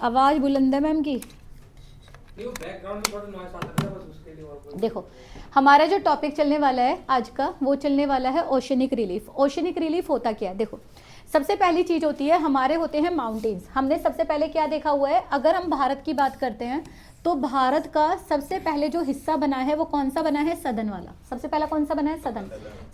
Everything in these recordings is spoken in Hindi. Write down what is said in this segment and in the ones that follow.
आवाज बुलंद है मैम की। नहीं, वो बैकग्राउंड में थोड़ा नॉइस आता है बस उसके लिए और कोई। देखो हमारा जो टॉपिक चलने वाला है आज का, वो चलने वाला है ओशनिक रिलीफ। ओशनिक रिलीफ होता क्या है? देखो सबसे पहली चीज होती है, हमारे होते हैं माउंटेन्स। हमने सबसे पहले क्या देखा हुआ है, अगर हम भारत की बात करते हैं तो भारत का सबसे पहले जो हिस्सा बना है वो कौन सा बना है? सदर्न वाला। सबसे पहला कौन सा बना है? सदर्न।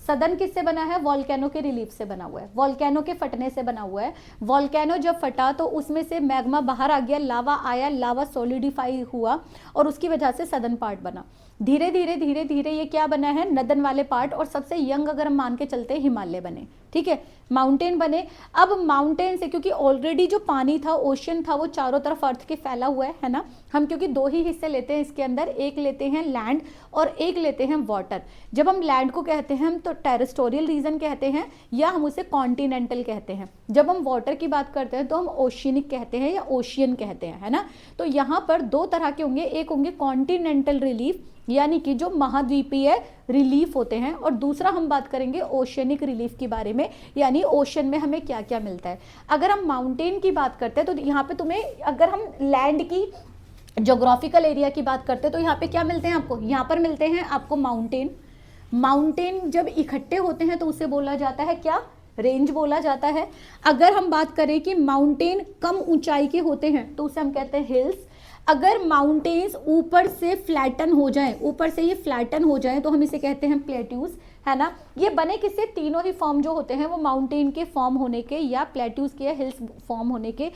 सदर्न किससे बना है? वॉल्केनो के रिलीफ से बना हुआ है, वॉल्केनो के फटने से बना हुआ है। वॉल्केनो जब फटा तो उसमें से मैग्मा बाहर आ गया, लावा आया, लावा सॉलिडिफाई हुआ और उसकी वजह से सदर्न पार्ट बना। धीरे धीरे धीरे धीरे ये क्या बना है? नदन वाले पार्ट। और सबसे यंग अगर हम मान के चलते हैं हिमालय बने, ठीक है, माउंटेन बने। अब माउंटेन से क्योंकि ऑलरेडी जो पानी था, ओशन था, वो चारों तरफ अर्थ के फैला हुआ है ना। हम क्योंकि दो ही हिस्से लेते हैं इसके अंदर, एक लेते हैं लैंड और एक लेते हैं वाटर। जब हम लैंड को कहते हैं हम तो टेरेस्टोरियल रीजन कहते हैं या हम उसे कॉन्टिनेंटल कहते हैं। जब हम वाटर की बात करते हैं तो हम ओशियनिक कहते हैं या ओशियन कहते हैं, है ना। तो यहाँ पर दो तरह के होंगे, एक होंगे कॉन्टिनेंटल रिलीफ यानी कि जो महाद्वीपीय रिलीफ होते हैं, और दूसरा हम बात करेंगे ओशियनिक रिलीफ के बारे में, यानी ओशन में हमें क्या क्या मिलता है। अगर हम माउंटेन की बात करते हैं तो यहाँ पे तुम्हें, अगर हम लैंड की ज्योग्राफिकल एरिया की बात करते हैं तो यहाँ पे क्या मिलते हैं आपको? यहाँ पर मिलते हैं आपको माउंटेन। माउंटेन जब इकट्ठे होते हैं तो उसे बोला जाता है क्या? रेंज बोला जाता है। अगर हम बात करें कि माउंटेन कम ऊंचाई के होते हैं तो उसे हम कहते हैं हिल्स। अगर माउंटेन्स ऊपर से फ्लैटन हो जाएं, ऊपर से ये फ्लैटन हो जाएं तो हम इसे कहते हैं प्लेट्यूज, है ना। ये बने किससे? तीनों ही फॉर्म जो होते हैं वो माउंटेन के फॉर्म होने के या प्लेट्यूज के या हिल्स फॉर्म होने के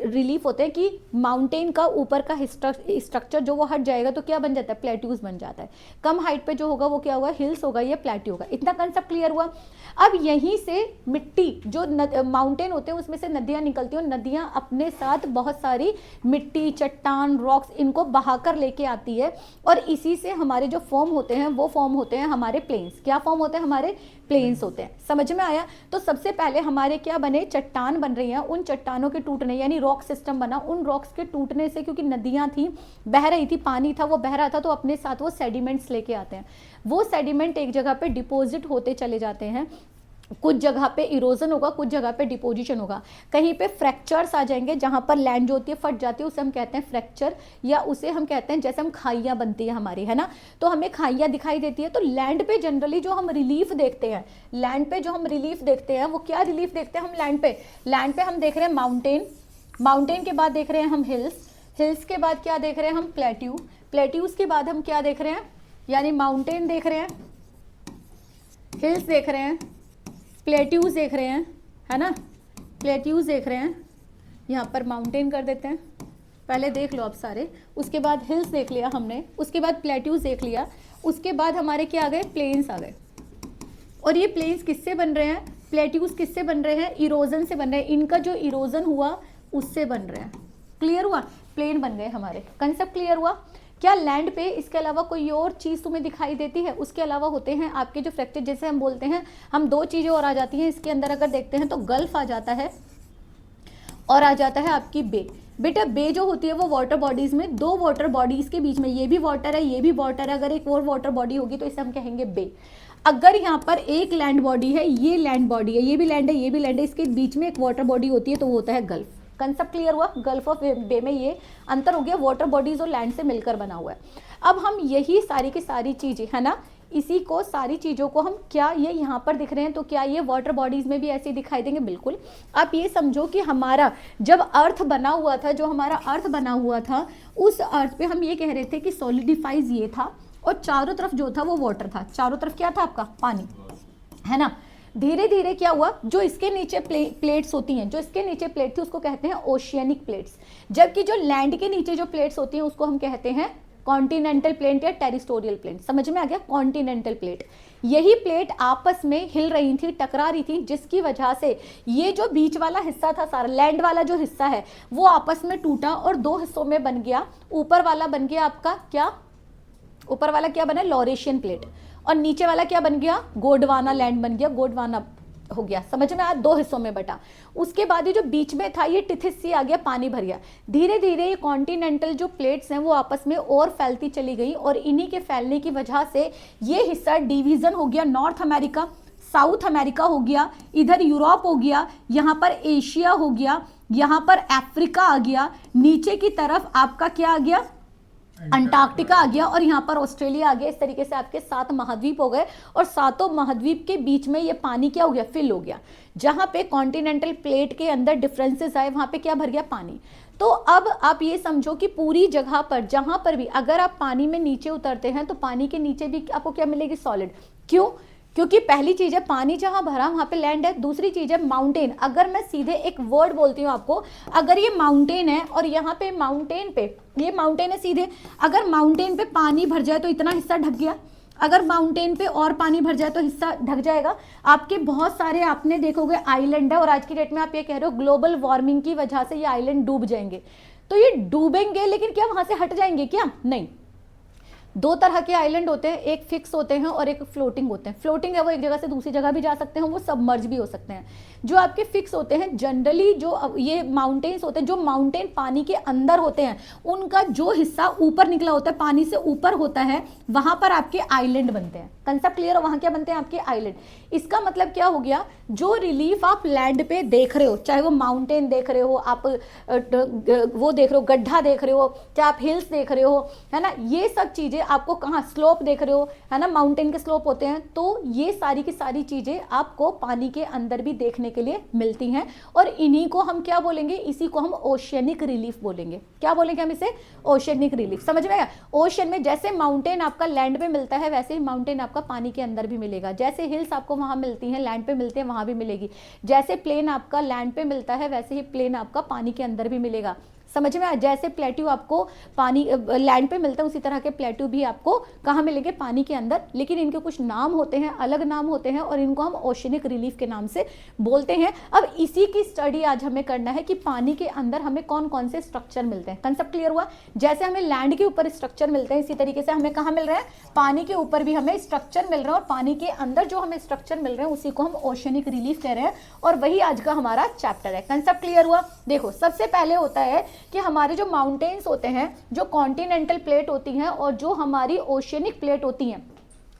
रिलीफ होते हैं कि माउंटेन का ऊपर का स्ट्रक्चर जो वो हट जाएगा तो क्या बन जाता है? प्लेट्यूज बन जाता है। कम हाइट पे जो होगा वो क्या होगा? हिल्स होगा या प्लेट्यू होगा। इतना कंसेप्ट क्लियर हुआ। अब यहीं से मिट्टी जो माउंटेन होते हैं उसमें से नदियां निकलती हैं और नदियां अपने साथ बहुत सारी मिट्टी, चट्टान, रॉक्स इनको बहाकर लेके आती है और इसी से हमारे जो फॉर्म होते हैं वो फॉर्म होते हैं हमारे प्लेन्स। क्या फॉर्म होते हैं? हमारे प्लेन्स होते हैं। समझ में आया? तो सबसे पहले हमारे क्या बने? चट्टान बन रही हैं। उन चट्टानों के टूटने यानी रॉक सिस्टम बना। उन रॉक्स के टूटने से क्योंकि नदियां थी, बह रही थी, पानी था वो बह रहा था, तो अपने साथ वो सेडिमेंट्स लेके आते हैं। वो सेडिमेंट एक जगह पे डिपोजिट होते चले जाते हैं। कुछ जगह पे इरोजन होगा, कुछ जगह पे डिपोजिशन होगा। कहीं पे फ्रैक्चर्स आ जाएंगे, जहां पर लैंड जो होती है फट जाती है उसे हम कहते हैं फ्रैक्चर, या उसे हम कहते हैं जैसे हम खाइयां बनती है हमारी, है ना, तो हमें खाइयां दिखाई देती है। तो लैंड पे जनरली जो हम रिलीफ देखते हैं, लैंड पे जो हम रिलीफ देखते हैं वो क्या रिलीफ देखते हैं हम लैंड पे? लैंड पे हम देख रहे हैं माउंटेन, माउंटेन के बाद देख रहे हैं हम हिल्स, हिल्स के बाद क्या देख रहे हैं हम? प्लेट्यू, प्लेट्यूज के बाद हम क्या देख रहे हैं? यानी माउंटेन देख रहे हैं, हिल्स देख रहे हैं, प्लेट्यूज देख रहे हैं, है ना, प्लेट्यूज देख रहे हैं। यहाँ पर माउंटेन कर देते हैं, पहले देख लो आप सारे। उसके बाद हिल्स देख लिया हमने, उसके बाद प्लेट्यूज देख लिया, उसके बाद हमारे क्या आ गए? प्लेन्स आ गए। और ये प्लेन्स किससे बन रहे हैं? प्लेट्यूज किससे बन रहे हैं? इरोजन से बन रहे हैं। इनका जो इरोजन हुआ उससे बन रहे हैं। क्लियर हुआ? प्लेन बन गए हमारे। कंसेप्ट क्लियर हुआ? क्या लैंड पे इसके अलावा कोई और चीज़ तुम्हें दिखाई देती है? उसके अलावा होते हैं आपके जो फ्रैक्चर, जैसे हम बोलते हैं, हम दो चीज़ें और आ जाती हैं इसके अंदर। अगर देखते हैं तो गल्फ आ जाता है और आ जाता है आपकी बे। बेटा बे जो होती है वो वाटर बॉडीज में, दो वाटर बॉडीज के बीच में, ये भी वाटर है, ये भी वाटर है, अगर एक और वाटर बॉडी होगी तो इसे हम कहेंगे बे। अगर यहाँ पर एक लैंड बॉडी है, ये लैंड बॉडी है, ये भी लैंड है, ये भी लैंड है, इसके बीच में एक वाटर बॉडी होती है तो वो होता है गल्फ। कंसेप्ट क्लियर हुआ? गल्फ ऑफ बे में ये अंतर हो गया, वाटर बॉडीज और लैंड से मिलकर बना हुआ है। अब हम यही सारी की सारी चीजें, है ना, इसी को सारी चीज़ों को हम क्या ये यहाँ पर दिख रहे हैं तो क्या ये वाटर बॉडीज में भी ऐसे दिखाई देंगे? बिल्कुल। आप ये समझो कि हमारा जब अर्थ बना हुआ था, जो हमारा अर्थ बना हुआ था, उस अर्थ पे हम ये कह रहे थे कि सॉलिडिफाइज ये था और चारों तरफ जो था वो वाटर था। चारों तरफ क्या था आपका? पानी, है ना। धीरे धीरे क्या हुआ, जो इसके नीचे प्लेट्स होती हैं, जो इसके नीचे प्लेट थी उसको कहते हैं ओशियनिक प्लेट्स, जबकि जो लैंड के नीचे जो प्लेट्स होती हैं उसको हम कहते हैं कॉन्टिनेंटल प्लेट या टेरिस्टोरियल प्लेट। समझ में आ गया? Continental plate. यही प्लेट आपस में हिल रही थी, टकरा रही थी, जिसकी वजह से ये जो बीच वाला हिस्सा था सारा, लैंड वाला जो हिस्सा है, वो आपस में टूटा और दो हिस्सों में बन गया। ऊपर वाला बन गया आपका क्या? ऊपर वाला क्या बना? Laurentian plate. और नीचे वाला क्या बन गया? गोंडवाना लैंड बन गया, गोंडवाना हो गया। समझ में आया? दो हिस्सों में बटा। उसके बाद ये जो बीच में था ये टिथिस सी आ गया, पानी भर गया। धीरे धीरे ये कॉन्टिनेंटल जो प्लेट्स हैं वो आपस में और फैलती चली गई और इन्हीं के फैलने की वजह से ये हिस्सा डिवीजन हो गया, नॉर्थ अमेरिका, साउथ अमेरिका हो गया, इधर यूरोप हो गया, यहाँ पर एशिया हो गया, यहाँ पर अफ्रीका आ गया, नीचे की तरफ आपका क्या आ गया, अंटार्कटिका आ गया, और यहाँ पर ऑस्ट्रेलिया आ गया। इस तरीके से आपके 7 महाद्वीप हो गए, और 7 महाद्वीप के बीच में ये पानी क्या हो गया, फिल हो गया। जहां पे कॉन्टिनेंटल प्लेट के अंदर डिफरेंसेस आए वहां पे क्या भर गया, पानी। तो अब आप ये समझो कि पूरी जगह पर जहां पर भी अगर आप पानी में नीचे उतरते हैं तो पानी के नीचे भी आपको क्या मिलेगी, सॉलिड। क्यों? क्योंकि पहली चीज है पानी जहां भरा वहां पे लैंड है, दूसरी चीज है माउंटेन। अगर मैं सीधे एक वर्ड बोलती हूँ आपको, अगर ये माउंटेन है और यहाँ पे माउंटेन पे, ये माउंटेन है सीधे, अगर माउंटेन पे पानी भर जाए तो इतना हिस्सा ढक गया, अगर माउंटेन पे और पानी भर जाए तो हिस्सा ढक जाएगा। आपके बहुत सारे आपने देखोगे आइलैंड है, और आज की डेट में आप ये कह रहे हो ग्लोबल वार्मिंग की वजह से ये आइलैंड डूब जाएंगे। तो ये डूबेंगे, लेकिन क्या वहां से हट जाएंगे क्या? नहीं। 2 तरह के आइलैंड होते हैं, एक फिक्स होते हैं और एक फ्लोटिंग होते हैं। फ्लोटिंग है वो एक जगह से दूसरी जगह भी जा सकते हैं, वो सबमर्ज भी हो सकते हैं। जो आपके फिक्स होते हैं जनरली, जो ये माउंटेन्स होते हैं, जो माउंटेन पानी के अंदर होते हैं, उनका जो हिस्सा ऊपर निकला होता है, पानी से ऊपर होता है, वहां पर आपके आइलैंड बनते हैं। कंसेप्ट क्लियर हो? वहां क्या बनते हैं आपके आइलैंड। इसका मतलब क्या हो गया, जो रिलीफ आप लैंड पे देख रहे हो, चाहे वो माउंटेन देख रहे हो, आप वो देख रहे हो, गड्ढा देख रहे हो, चाहे आप हिल्स देख रहे हो, है ना, ये सब चीजें आपको कहाँ, स्लोप देख रहे हो, है ना, माउंटेन के स्लोप होते हैं, तो ये सारी की सारी चीजें आपको पानी के अंदर भी देखने के लिए मिलती हैं। और इन्हीं को हम क्या बोलेंगे, इसी को हम ओशियनिक रिलीफ बोलेंगे। क्या बोलेंगे हम इसे? Oceanic relief. समझ में आया? ओशन में जैसे माउंटेन आपका लैंड पे मिलता है, वैसे ही माउंटेन आपका पानी के अंदर भी मिलेगा। जैसे हिल्स आपको वहां मिलती हैं, लैंड पे मिलते हैं, वहां भी मिलेगी। जैसे प्लेन आपका लैंड पे मिलता है, वैसे ही प्लेन आपका पानी के अंदर भी मिलेगा। समझ में आया? जैसे प्लेट्यू आपको पानी लैंड पे मिलता है, उसी तरह के प्लेट्यू भी आपको कहाँ मिलेंगे, पानी के अंदर। लेकिन इनके कुछ नाम होते हैं, अलग नाम होते हैं, और इनको हम ओशियनिक रिलीफ के नाम से बोलते हैं। अब इसी की स्टडी आज हमें करना है कि पानी के अंदर हमें कौन कौन से स्ट्रक्चर मिलते हैं। कंसेप्ट क्लियर हुआ? जैसे हमें लैंड के ऊपर स्ट्रक्चर मिलते हैं, इसी तरीके से हमें कहाँ मिल रहे हैं, पानी के ऊपर भी हमें स्ट्रक्चर मिल रहे हैं, और पानी के अंदर जो हमें स्ट्रक्चर मिल रहे हैं उसी को हम ओशियनिक रिलीफ कह रहे हैं, और वही आज का हमारा चैप्टर है। कंसेप्ट क्लियर हुआ? देखो, सबसे पहले होता है कि हमारे जो माउंटेन्स होते हैं, जो कॉन्टिनेंटल प्लेट होती हैं, और जो हमारी ओशियनिक प्लेट होती हैं,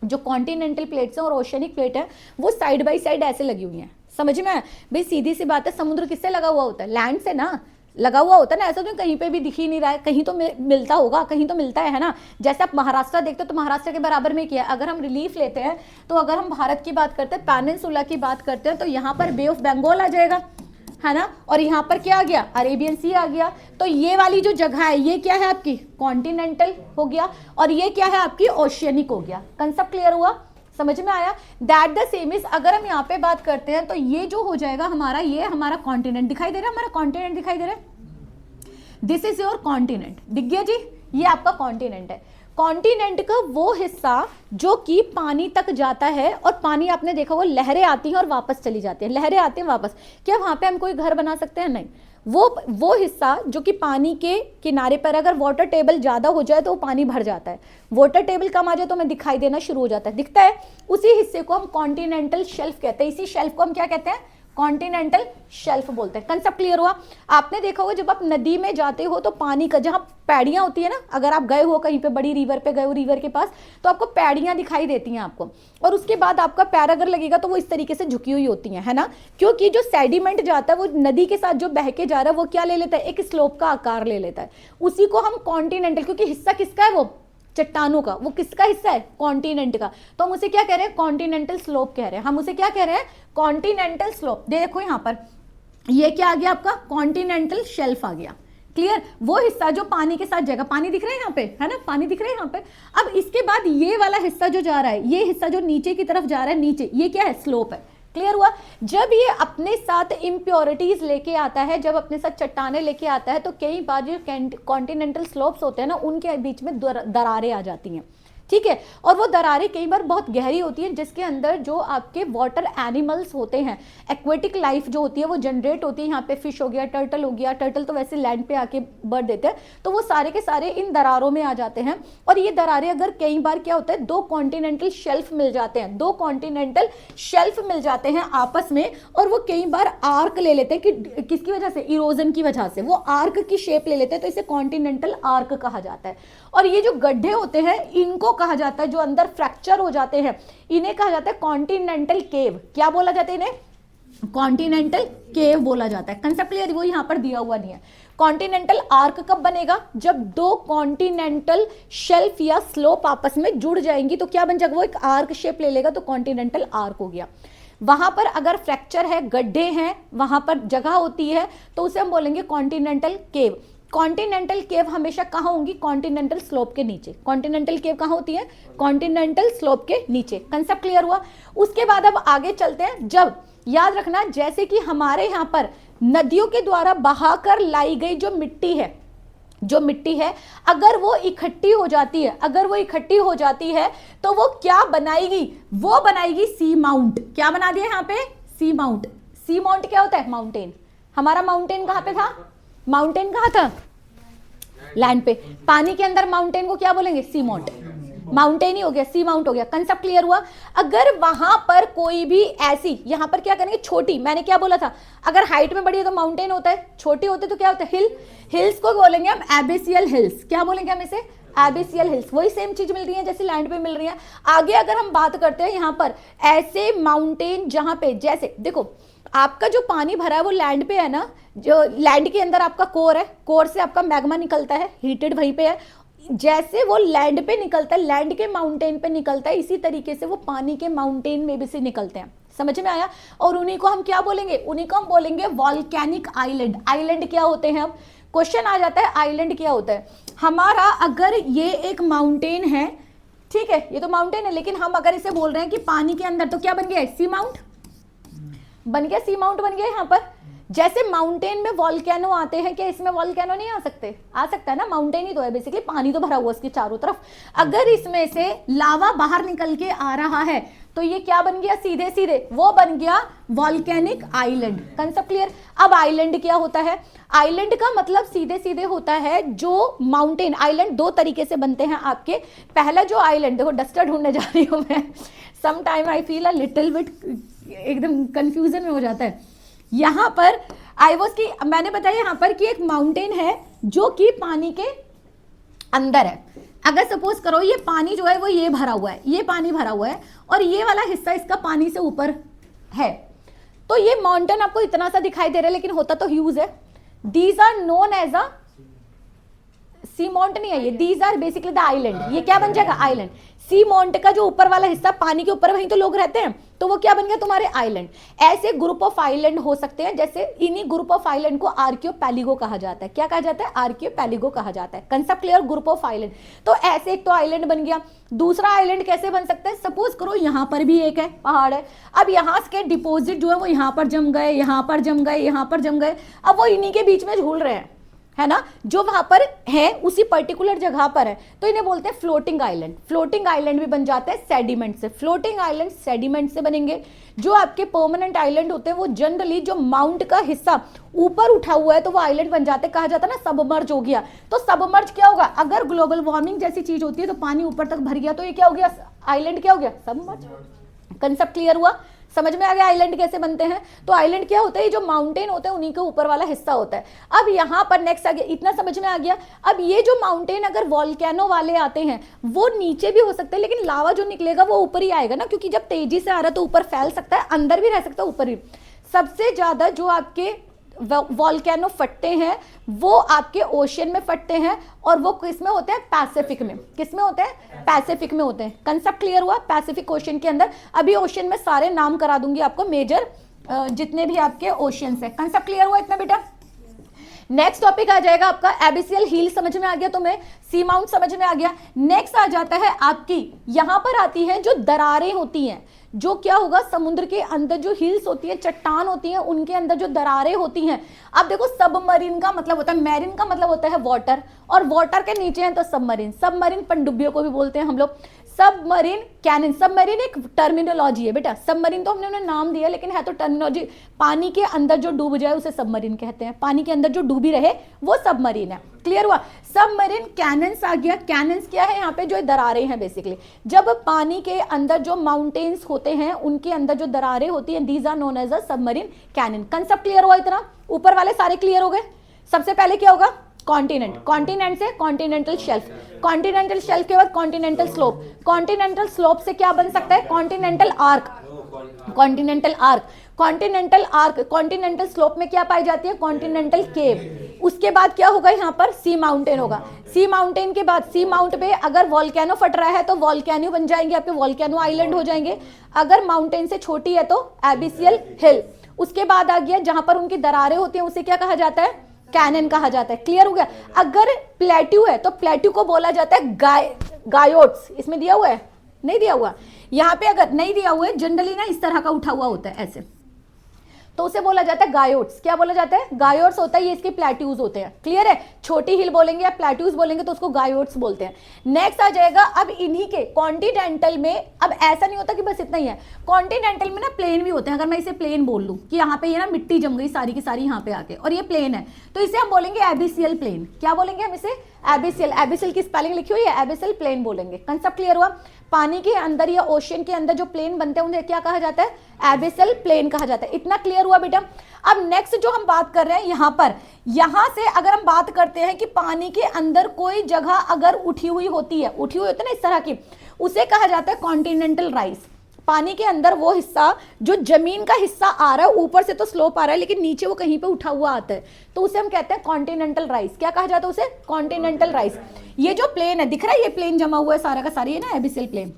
जो कॉन्टिनेंटल प्लेट्स हैं और ओशियनिक प्लेट है, वो साइड बाय साइड ऐसे लगी हुई हैं। समझ में आया? भाई सीधी सी बात है, समुद्र किससे लगा हुआ होता है? लैंड से ना लगा हुआ होता है ना। ऐसा तो कहीं पे भी दिख ही नहीं रहा है, कहीं तो मिलता होगा, कहीं तो मिलता है ना। जैसे आप महाराष्ट्र देखते हो तो महाराष्ट्र के बराबर में किया। अगर हम रिलीफ लेते हैं तो अगर हम भारत की बात करते हैं, पेनिनसुला की बात करते हैं, तो यहाँ पर बे ऑफ बंगाल आ जाएगा, है ना, और यहाँ पर क्या आ गया, अरेबियन सी आ गया। तो ये वाली जो जगह है ये क्या है आपकी, कॉन्टिनेंटल हो गया, और ये क्या है आपकी, ओशियनिक हो गया। कंसेप्ट क्लियर हुआ? समझ में आया? दैट द सेम इज, अगर हम यहाँ पे बात करते हैं तो ये जो हो जाएगा हमारा, ये हमारा कॉन्टिनेंट दिखाई दे रहा है, हमारा कॉन्टिनेंट दिखाई दे रहा है, दिस इज योर कॉन्टिनेंट। दिख गया जी? ये आपका कॉन्टिनेंट है। कॉन्टिनेंट का वो हिस्सा जो कि पानी तक जाता है, और पानी आपने देखा वो लहरें आती हैं और वापस चली जाती हैं, लहरें आती हैं वापस। क्या वहां पे हम कोई घर बना सकते हैं? नहीं। वो हिस्सा जो कि पानी के किनारे पर, अगर वाटर टेबल ज्यादा हो जाए तो वो पानी भर जाता है, वाटर टेबल कम आ जाए तो हमें दिखाई देना शुरू हो जाता है, दिखता है, उसी हिस्से को हम कॉन्टिनेंटल शेल्फ कहते हैं। इसी शेल्फ को हम क्या कहते हैं, कॉन्टिनेंटल शेल्फ बोलते हैं। कंसेप्ट क्लियर हुआ? आपने देखा होगा जब आप नदी में जाते हो तो पानी का, जहां पैड़ियां होती है ना, अगर आप गए हो कहीं पे बड़ी रिवर पे गए हो, रिवर के पास, तो आपको पैड़ियां दिखाई देती हैं आपको, और उसके बाद आपका पैर अगर लगेगा तो वो इस तरीके से झुकी हुई होती हैं, है ना, क्योंकि जो सेडिमेंट जाता है वो नदी के साथ जो बह के जा रहा है वो क्या ले लेता है, एक स्लोप का आकार ले लेता है। उसी को हम कॉन्टिनेंटल, क्योंकि हिस्सा किसका है, वो चट्टानों का, वो किसका हिस्सा है, कॉन्टिनेंट का, तो हम उसे क्या कह रहे हैं, कॉन्टिनेंटल स्लोप कह रहे हैं। हम उसे क्या कह रहे हैं, कॉन्टिनेंटल स्लोप। देखो यहां पर ये क्या आ गया आपका, कॉन्टिनेंटल शेल्फ आ गया। क्लियर? वो हिस्सा जो पानी के साथ जाएगा, पानी दिख रहा है यहाँ पे, है ना, पानी दिख रहा है यहाँ पे। अब इसके बाद ये वाला हिस्सा जो जा रहा है, ये हिस्सा जो नीचे की तरफ जा रहा है, नीचे, ये क्या है, स्लोप है। क्लियर हुआ? जब ये अपने साथ इम्प्योरिटीज लेके आता है, जब अपने साथ चट्टाने लेके आता है, तो कई बार जो कॉन्टिनेंटल स्लोप्स होते हैं ना, उनके बीच में दरारें आ जाती हैं। ठीक है, और वो दरारें कई बार बहुत गहरी होती हैं, जिसके अंदर जो आपके वाटर एनिमल्स होते हैं, एक्वेटिक लाइफ जो होती है वो जनरेट होती है। यहाँ पे फिश हो गया, टर्टल हो गया, टर्टल तो वैसे लैंड पे आके बढ़ देते हैं, तो वो सारे के सारे इन दरारों में आ जाते हैं। और ये दरारें अगर कई बार क्या होता है, दो कॉन्टिनेंटल शेल्फ मिल जाते हैं, दो कॉन्टिनेंटल शेल्फ मिल जाते हैं आपस में, और वो कई बार आर्क ले लेते हैं, कि किसकी वजह से, इरोजन की वजह से वो आर्क की शेप ले लेते हैं, तो इसे कॉन्टिनेंटल आर्क कहा जाता है। और ये जो गड्ढे होते हैं, इनको कहा जाता है, जो अंदर फ्रैक्चर हो जाते हैं, इन्हें कहा जाता है कॉन्टिनेंटल केव। क्या बोला जाता है इन्हें? कॉन्टिनेंटल केव बोला जाता है। Concept clear? वो यहां पर दिया हुआ नहीं है। कॉन्टिनेंटल आर्क कब बनेगा? जब दो कॉन्टिनेंटल शेल्फ या स्लोप आपस में जुड़ जाएंगी तो क्या बन जाएगा? वो एक आर्क शेप ले लेगा, तो कॉन्टिनेंटल आर्क हो गया। वहां पर अगर फ्रैक्चर है, गड्ढे हैं, वहां पर जगह होती है, तो उसे हम बोलेंगे कॉन्टिनेंटल केव। कॉन्टिनेंटल केव हमेशा कहाँ होंगी? कॉन्टिनेंटल स्लोप के नीचे। कॉन्टिनेंटल केव कहाँ होती है? कॉन्टिनेंटल स्लोप के नीचे। कंसेप्ट क्लियर हुआ? उसके बाद अब आगे चलते हैं। जब याद रखना, जैसे कि हमारे यहां पर नदियों के द्वारा बहाकर लाई गई जो मिट्टी है, अगर वो इकट्ठी हो जाती है, तो वो क्या बनाएगी? वो बनाएगी सी माउंट। क्या बना दिया यहां पे? सी माउंट। सी माउंट क्या होता है? माउंटेन। हमारा माउंटेन कहां पे था? माउंटेन कहां था? लैंड पे। पानी के अंदर माउंटेन को क्या बोलेंगे? सी माउंट। माउंटेन ही हो गया, सी माउंट हो गया। कंसेप्ट क्लियर हुआ? अगर वहां पर कोई भी ऐसी, यहां पर क्या करेंगे? छोटी, मैंने क्या बोला था? अगर हाइट में बड़ी है तो माउंटेन होता है, छोटे होते तो क्या होता है? हिल। हिल्स को बोलेंगे हम एबेसियल हिल्स। क्या बोलेंगे हम इसे? एबेसियल हिल्स। वही सेम चीज मिल रही है जैसे लैंड पे मिल रही है। आगे अगर हम बात करते हैं यहां पर ऐसे माउंटेन जहां पे, जैसे देखो आपका जो पानी भरा है वो लैंड पे है ना, जो लैंड के अंदर आपका कोर है, कोर से आपका मैग्मा निकलता है, हीटेड वहीं पे है। जैसे वो लैंड पे निकलता है, लैंड के माउंटेन पे निकलता है, इसी तरीके से वो पानी के माउंटेन में भी से निकलते हैं। समझ में आया? और उन्हीं को हम क्या बोलेंगे? उन्हीं को हम बोलेंगे वॉल्केनिक आइलैंड। आइलैंड क्या होते हैं? अब क्वेश्चन आ जाता है आइलैंड क्या होता है। हमारा अगर ये एक माउंटेन है, ठीक है, ये तो माउंटेन है, लेकिन हम अगर इसे बोल रहे हैं कि पानी के अंदर, तो क्या बन गया? सी माउंट बन गया, सी माउंट बन गया। यहाँ पर जैसे माउंटेन में वॉल्केनो आते हैं, क्या इसमें वॉल्केनो नहीं आ सकते? आ सकता है ना, माउंटेन ही तो है बेसिकली, पानी तो भरा हुआ इसके चारों तरफ। अगर इसमें से लावा बाहर निकल के आ रहा है तो ये क्या बन गया? सीधे सीधे वो बन गया वॉल्केनिक आइलैंड। Concept clear? अब आइलैंड क्या होता है? आइलैंड का मतलब सीधे सीधे होता है जो माउंटेन। आइलैंड दो तरीके से बनते हैं आपके। पहला जो आइलैंड, देखो डस्टर ढूंढने जा रही हूं मैं, some time I feel a little bit, एकदम कंफ्यूजन में हो जाता है। यहां पर आई वॉज की मैंने बताया यहां पर कि एक माउंटेन है जो कि पानी के अंदर है। अगर सपोज करो ये पानी जो है वो ये भरा हुआ है, ये पानी भरा हुआ है और ये वाला हिस्सा इसका पानी से ऊपर है, तो ये माउंटेन आपको इतना सा दिखाई दे रहा है, लेकिन होता तो ह्यूज है। These are known as a seamount नहीं है ये, these are basically the island. ये क्या बन जाएगा? आइलैंड। सी माउंट का जो ऊपर वाला हिस्सा पानी के ऊपर, वहीं तो लोग रहते हैं, तो वो क्या बन गया? तुम्हारे आइलैंड। ऐसे ग्रुप ऑफ आइलैंड हो सकते हैं, जैसे इन्हीं ग्रुप ऑफ आइलैंड को आर्कियोपैलिगो कहा जाता है। क्या कहा जाता है? आर्कियोपैलिगो कहा जाता है। Concept clear? Group of island. तो ऐसे एक तो आइलैंड बन गया। दूसरा आइलैंड कैसे बन सकता है? सपोज करो यहां पर भी एक है, पहाड़ है, अब यहां के डिपोजिट जो है वो यहां पर जम गए, यहां पर जम गए, यहां पर जम गए, अब वो इन्हीं के बीच में झूल रहे हैं, है ना, जो वहां पर है उसी पर्टिकुलर जगह पर है, तो इन्हें बोलते हैं फ्लोटिंग आइलैंड। फ्लोटिंग आइलैंड भी बन जाते हैं सेडिमेंट से। फ्लोटिंग आइलैंड सेडिमेंट से बनेंगे। जो आपके परमानेंट आइलैंड होते हैं वो जनरली जो माउंट का हिस्सा ऊपर उठा हुआ है तो वो आइलैंड बन जाते हैं। कहा जाता है ना सबमर्ज हो गया, तो सबमर्ज क्या होगा? अगर ग्लोबल वार्मिंग जैसी चीज होती है तो पानी ऊपर तक भर गया, तो ये क्या हो गया? आइलैंड क्या हो गया? सबमर्ज। कंसेप्ट क्लियर हुआ? समझ में आ गया आइलैंड कैसे बनते हैं? तो आइलैंड क्या होता है? जो माउंटेन होते हैं उन्हीं के ऊपर वाला हिस्सा होता है। अब यहाँ पर नेक्स्ट आ गया, इतना समझ में आ गया। अब ये जो माउंटेन अगर वॉल्केनो वाले आते हैं वो नीचे भी हो सकते हैं, लेकिन लावा जो निकलेगा वो ऊपर ही आएगा ना, क्योंकि जब तेजी से आ रहा है तो ऊपर फैल सकता है, अंदर भी रह सकता है, ऊपर भी। सबसे ज्यादा जो आपके वॉल्केनो फटते हैं वो आपके ओशियन में फटते हैं, और वो किसमें होते हैं? पैसिफिक में। किसमें होते हैं? पैसिफिक में होते हैं। कंसेप्ट क्लियर हुआ? पैसिफिक ओशियन के अंदर। अभी ओशियन में सारे नाम करा दूंगी आपको, मेजर जितने भी आपके ओशियंस है। कंसेप्ट क्लियर हुआ इतना बेटा? नेक्स्ट टॉपिक आ जाएगा आपका एबिसियल हील। समझ में आ गया तुम्हें? सी माउंट समझ में आ गया। नेक्स्ट आ जाता है आपकी, यहां पर आती है जो दरारें होती हैं, जो क्या होगा? समुद्र के अंदर जो हिल्स होती है, चट्टान होती है, उनके अंदर जो दरारें होती हैं। अब देखो सबमरीन का मतलब होता है, मैरिन का मतलब होता है वाटर, और वाटर के नीचे है तो सबमरीन। सबमरीन पनडुब्बियों को भी बोलते हैं हम लोग। सबमरीन कैनन, सबमरीन एक टर्मिनोलॉजी है बेटा। सबमरीन तो हमने उन्हें नाम दिया, लेकिन है तो टर्मिनोलॉजी। पानी के अंदर जो डूब जाए उसे सबमरीन कहते हैं, पानी के अंदर जो डूबी रहे वो सबमरीन है। क्लियर हुआ? सबमरीन कैनन्स आ गया। कैनन्स क्या है? यहाँ पे जो दरारें हैं बेसिकली, जब पानी के अंदर जो माउंटेन्स होते हैं उनके अंदर जो दरारें होती हैं, these are known as a submarine canyon. Concept clear हुआ इतना? ऊपर वाले सारे क्लियर हो गए? सबसे पहले क्या होगा? कॉन्टिनेंट, कॉन्टिनेंट से कॉन्टिनेंटल शेल्फ, कॉन्टिनेंटल शेल्फ के बाद कॉन्टिनेंटल स्लोप, कॉन्टिनेंटल स्लोप से क्या बन सकता है, continental arc, continental arc, continental arc, continental slope में क्या पाई जाती है, कॉन्टिनेंटल केव। उसके बाद क्या होगा, यहाँ पर सी माउंटेन होगा, सी माउंटेन के बाद सी माउंट पे अगर वॉल्केनो फट रहा है तो वॉल्केनो बन जाएंगे आपके, वॉल्केनो आइलैंड हो जाएंगे। अगर माउंटेन से छोटी है तो एबिसियल हिल। उसके बाद आ गया जहां पर उनकी दरारें होती हैं उसे क्या कहा जाता है, कैनन कहा जाता है। क्लियर हो गया। अगर प्लेट्यू है तो प्लेट्यू को बोला जाता है गायोट्स। इसमें दिया हुआ है, नहीं दिया हुआ, यहाँ पे अगर नहीं दिया हुआ है, जनरली ना इस तरह का उठा हुआ होता है ऐसे, तो उसे बोला जाता है गायोट्स। क्या बोला जाता है, गायोट्स होता है, ये इसके प्लेट्यूज होते हैं। क्लियर है, छोटी हिल बोलेंगे या प्लेट्यूज बोलेंगे तो उसको गायोट्स बोलते हैं। नेक्स्ट आ जाएगा अब इन्हीं के कॉन्टिनेंटल में, अब ऐसा नहीं होता कि बस इतना ही है, कॉन्टिनेंटल में ना प्लेन भी होते हैं। अगर मैं इसे प्लेन बोल दूं कि यहाँ पे ये ना मिट्टी जम गई सारी की सारी यहाँ पे आके और ये प्लेन है, तो इसे हम बोलेंगे एबिसियल प्लेन। क्या बोलेंगे हम इसे, एबिसियल। एबिसियल की स्पेलिंग लिखी हुई है, एबिसियल प्लेन बोलेंगे। कंसेप्ट क्लियर हुआ। पानी के अंदर या ओशियन के अंदर जो प्लेन बनते हैं उन्हें क्या कहा जाता है, एबिसियल प्लेन कहा जाता है। इतना क्लियर हुआ बेटा। अब नेक्स्ट जो हम बात कर रहे हैं यहाँ पर, यहाँ से अगर हम बात करते हैं कि पानी के अंदर कोई जगह अगर उठी हुई होती है, उठी हुई होती है ना इस तरह की, उसे कहा जाता है कॉन्टिनेंटल राइज। पानी के अंदर वो हिस्सा जो जमीन का हिस्सा आ रहा है, ऊपर से तो स्लोप आ रहा है लेकिन नीचे वो कहीं पे उठा हुआ आता है, तो उसे हम कहते हैं कॉन्टिनेंटल राइज। क्या कहा जाता है उसे, कॉन्टिनेंटल राइज। ये जो प्लेन है दिख रहा है, ये प्लेन जमा हुआ है सारा का सारा, ये ना एबिसियल प्लेन,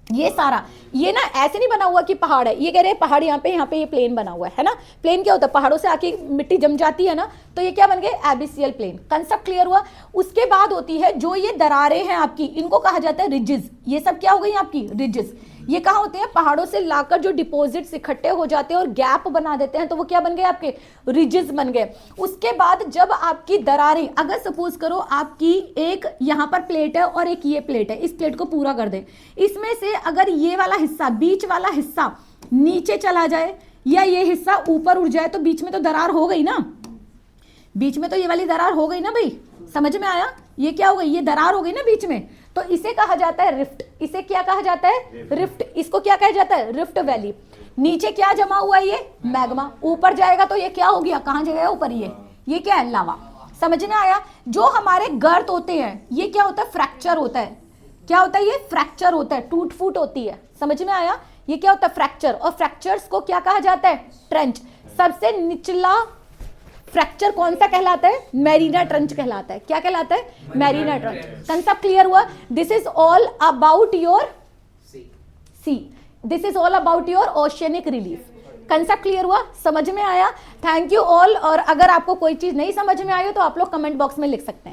ये सारा, ये ना ऐसे नहीं बना हुआ कि पहाड़ है, ये कह रहे हैं पहाड़ यहाँ पे ये प्लेन बना हुआ है ना। प्लेन क्या होता है, पहाड़ों से आके मिट्टी जम जाती है ना, तो ये क्या बन गए, एबिसियल प्लेन। कंसेप्ट क्लियर हुआ। उसके बाद होती है जो ये दरारें हैं आपकी, इनको कहा जाता है रिजेस। ये सब क्या हो गई आपकी, रिजेस। ये कहाँ होते हैं, पहाड़ों से लाकर जो डिपॉजिट्स इकट्ठे हो जाते हैं और गैप बना देते हैं, तो वो क्या बन गए आपके, रिजेस बन गए। उसके बाद जब आपकी दरारें, अगर सपोज करो आपकी एक यहाँ पर प्लेट है और एक ये प्लेट है, इस प्लेट को पूरा कर दें, इसमें से अगर ये वाला हिस्सा, बीच वाला हिस्सा नीचे चला जाए या ये हिस्सा ऊपर उड़ जाए, तो बीच में तो दरार हो गई ना, बीच में तो ये वाली दरार हो गई ना भाई, समझ में आया। ये क्या हो गई, ये दरार हो गई ना बीच में, तो इसे कहा जाता है रिफ्ट। इसे क्या कहा जाता है, रिफ्ट। इसको क्या कहा जाता है, रिफ्ट वैली। नीचे क्या जमा हुआ है, ये मैग्मा। ऊपर जाएगा तो ये क्या हो गया, कहां जाएगा ऊपर, ये क्या है, लावा। समझ में आया। जो हमारे गर्त होते हैं ये क्या होता है, फ्रैक्चर होता है। क्या होता है, ये फ्रैक्चर होता है, टूट फूट होती है। समझ में आया, ये क्या होता है, फ्रैक्चर। और फ्रैक्चर्स को क्या कहा जाता है, ट्रेंच। सबसे निचला फ्रैक्चर कौन सा कहलाता है, मैरीना ट्रंच कहलाता है। क्या कहलाता है, मैरीना ट्रंच। कंसेप्ट क्लियर हुआ। This is all about your sea, this is all about your oceanic relief. Concept clear हुआ, समझ में आया। Thank you all. और अगर आपको कोई चीज नहीं समझ में आई हो तो आप लोग कमेंट बॉक्स में लिख सकते हैं।